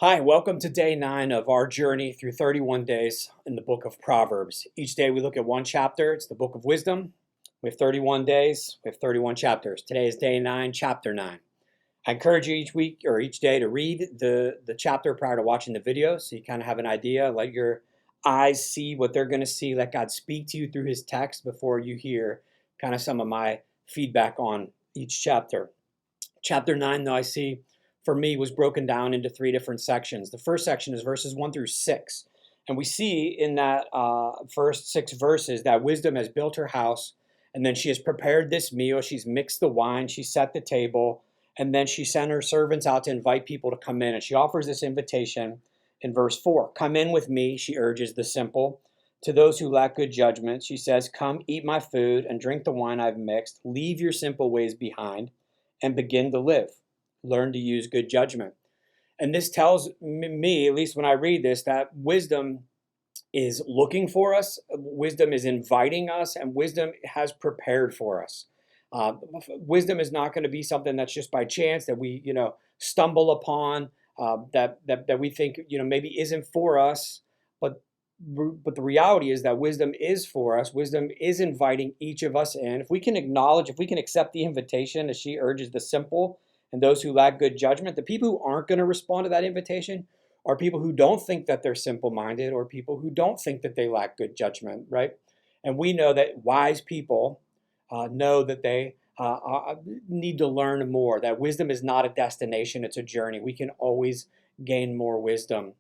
Hi, welcome to day 9 of our journey through 31 days in the book of Proverbs. Each day we look at one chapter. It's the book of wisdom. We have 31 days, we have 31 chapters. Today is day 9, chapter 9. I encourage you each week or each day to read the chapter prior to watching the video so you kind of have an idea. Let your eyes see what they're going to see. Let God speak to you through his text before you hear kind of some of my feedback on each chapter. Chapter 9, though, I see for me was broken down into 3 different sections. The first section is verses 1 through 6. And we see in that first 6 verses that wisdom has built her house, and then she has prepared this meal. She's mixed the wine, she set the table, and then she sent her servants out to invite people to come in. And she offers this invitation in verse 4. Come in with me, she urges the simple. To those who lack good judgment, she says, come eat my food and drink the wine I've mixed. Leave your simple ways behind and begin to live. Learn to use good judgment. And this tells me, at least when I read this, that wisdom is looking for us, wisdom is inviting us, and wisdom has prepared for us. Wisdom is not going to be something that's just by chance that we, stumble upon, that we think, maybe isn't for us. But the reality is that wisdom is for us. Wisdom is inviting each of us in. If we can acknowledge, if we can accept the invitation as she urges the simple and those who lack good judgment, the people who aren't going to respond to that invitation are people who don't think that they're simple-minded or people who don't think that they lack good judgment, right? And we know that wise people know that they need to learn more, that wisdom is not a destination, it's a journey. We can always gain more wisdom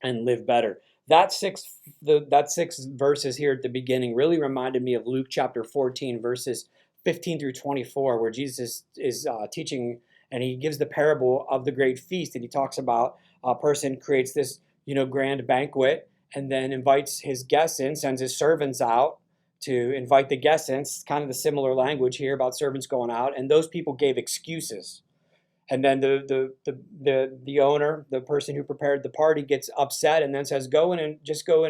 and live better. That six verses here at the beginning really reminded me of Luke chapter 14, verses 15 through 24, where Jesus is teaching, and he gives the parable of the great feast, and he talks about a person creates this, grand banquet, and then invites his guests in, sends his servants out to invite the guests in. It's kind of the similar language here about servants going out, and those people gave excuses. And then the owner, the person who prepared the party, gets upset and then says, go in and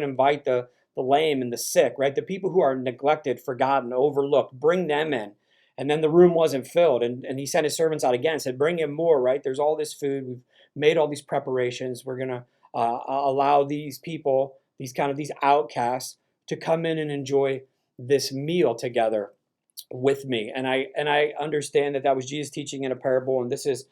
invite the lame and the sick, right? The people who are neglected, forgotten, overlooked, bring them in. And then the room wasn't filled. And he sent his servants out again, said, bring in more, right? There's all this food. We've made all these preparations. We're going to allow these people, these outcasts, to come in and enjoy this meal together with me. And I understand that was Jesus teaching in a parable, and this is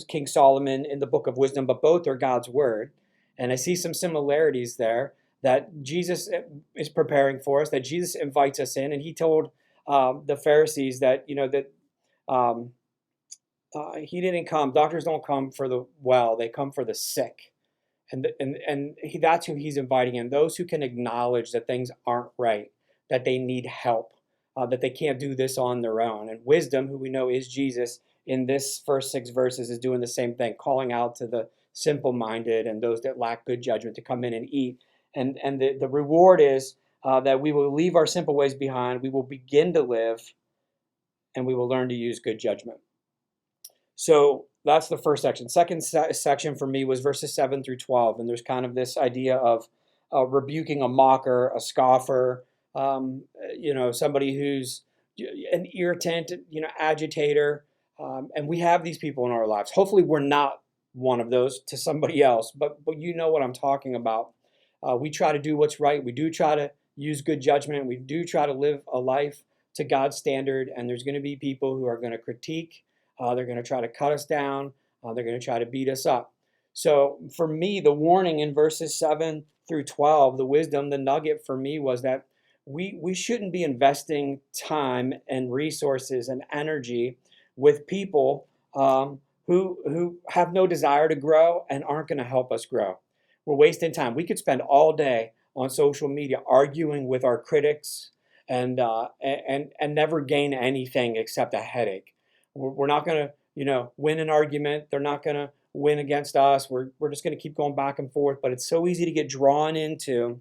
King Solomon in the book of wisdom, but both are God's word. And I see some similarities there that Jesus is preparing for us, that Jesus invites us in, and he told the Pharisees that he didn't come. Doctors don't come for the well; they come for the sick. That's who he's inviting in. Those who can acknowledge that things aren't right, that they need help, that they can't do this on their own. And wisdom, who we know is Jesus, in this first 6 verses is doing the same thing, calling out to the simple-minded and those that lack good judgment to come in and eat. And the reward is that we will leave our simple ways behind, we will begin to live, and we will learn to use good judgment. So that's the first section. Second section for me was verses 7 through 12, and there's kind of this idea of rebuking a mocker, a scoffer, somebody who's an irritant, agitator. And we have these people in our lives. Hopefully we're not one of those to somebody else, but you know what I'm talking about. We try to do what's right. We do try to use good judgment. We do try to live a life to God's standard, and there's going to be people who are going to critique. They're going to try to cut us down. They're going to try to beat us up. So for me, the warning in verses 7 through 12, the wisdom, the nugget for me was that we shouldn't be investing time and resources and energy with people who have no desire to grow and aren't going to help us grow. We're wasting time. We could spend all day on social media arguing with our critics and never gain anything except a headache. We're not going to win an argument. They're not going to win against us. We're just going to keep going back and forth. But it's so easy to get drawn into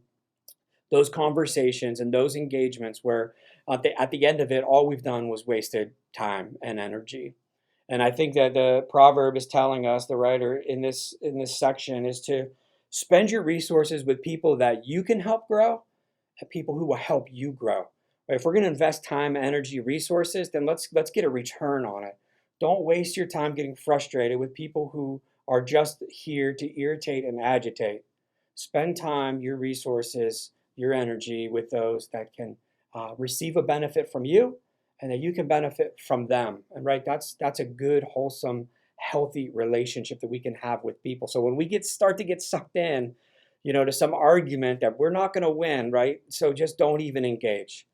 those conversations and those engagements where at the end of it, all we've done was wasted time and energy. And I think that the proverb is telling us, the writer in this section, is to spend your resources with people that you can help grow and people who will help you grow. Right? If we're going to invest time, energy, resources, then let's get a return on it. Don't waste your time getting frustrated with people who are just here to irritate and agitate. Spend time, your resources, your energy with those that can receive a benefit from you and that you can benefit from them. And right, that's a good, wholesome, healthy relationship that we can have with people. So when we start to get sucked in, to some argument that we're not going to win, right? So just don't even engage.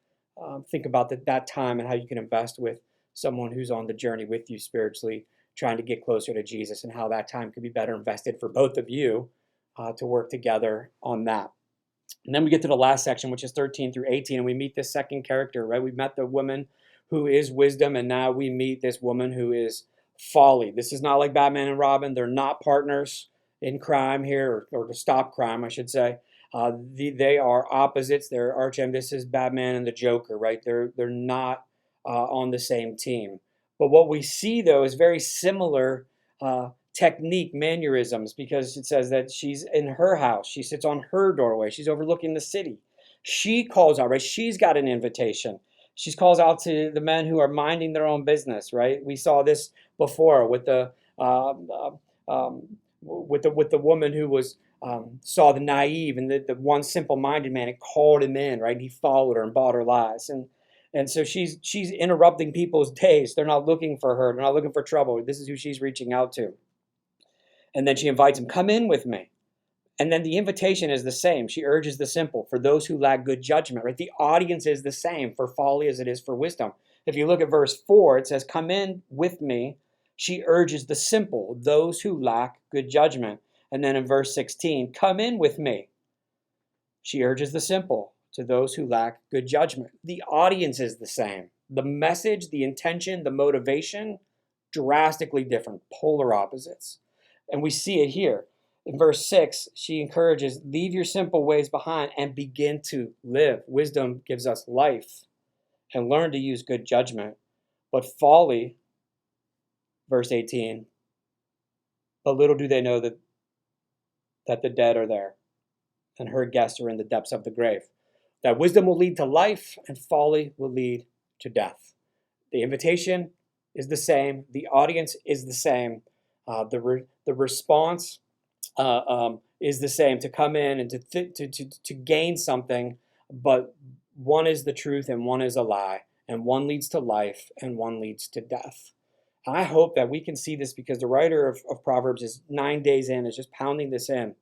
Think about that time and how you can invest with someone who's on the journey with you spiritually, trying to get closer to Jesus, and how that time could be better invested for both of you to work together on that. And then we get to the last section, which is 13 through 18, and we meet this second character, right? We met the woman who is wisdom, and now we meet this woman who is folly. This is not like Batman and Robin. They're not partners in crime here, or to stop crime, I should say. They are opposites. They're arch enemies. This is Batman and the Joker, right? They're not on the same team. But what we see, though, is very similar technique, mannerisms, because it says that she's in her house. She sits on her doorway. She's overlooking the city. She calls out, right? She's got an invitation. She calls out to the men who are minding their own business, right? We saw this before with the woman who was saw the naive and the one simple-minded man and called him in, right? And he followed her and bought her lies. And so she's interrupting people's days. They're not looking for her. They're not looking for trouble. This is who she's reaching out to. And then she invites him, come in with me. And then the invitation is the same. She urges the simple for those who lack good judgment, right? The audience is the same for folly as it is for wisdom. If you look at verse 4, it says, come in with me. She urges the simple, those who lack good judgment. And then in verse 16, come in with me. She urges the simple to those who lack good judgment. The audience is the same. The message, the intention, the motivation, drastically different, polar opposites. And we see it here. In verse 6, she encourages, leave your simple ways behind and begin to live. Wisdom gives us life, and learn to use good judgment. But folly, verse 18, but little do they know that the dead are there, and her guests are in the depths of the grave. That wisdom will lead to life, and folly will lead to death. The invitation is the same. The audience is the same. The response is the same, to come in and to gain something, but one is the truth and one is a lie, and one leads to life and one leads to death. I hope that we can see this, because the writer of Proverbs is 9 days in, is just pounding this in.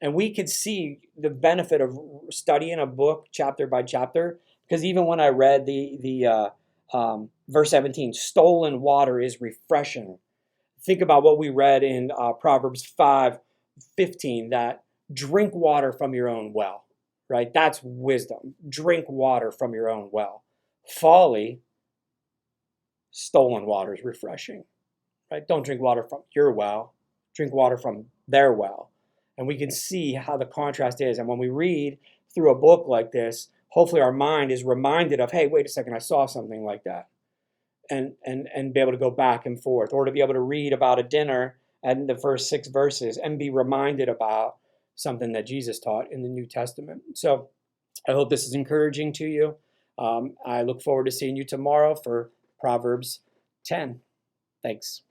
And we could see the benefit of studying a book chapter by chapter, because even when I read the verse 17, stolen water is refreshing. Think about what we read in Proverbs 5:15, that drink water from your own well, right? That's wisdom. Drink water from your own well. Folly, stolen water is refreshing, right? Don't drink water from your well. Drink water from their well. And we can see how the contrast is. And when we read through a book like this, hopefully our mind is reminded of, hey, wait a second, I saw something like that. And be able to go back and forth, or to be able to read about a dinner and the first 6 verses and be reminded about something that Jesus taught in the New Testament. So I hope this is encouraging to you. I look forward to seeing you tomorrow for Proverbs 10. Thanks.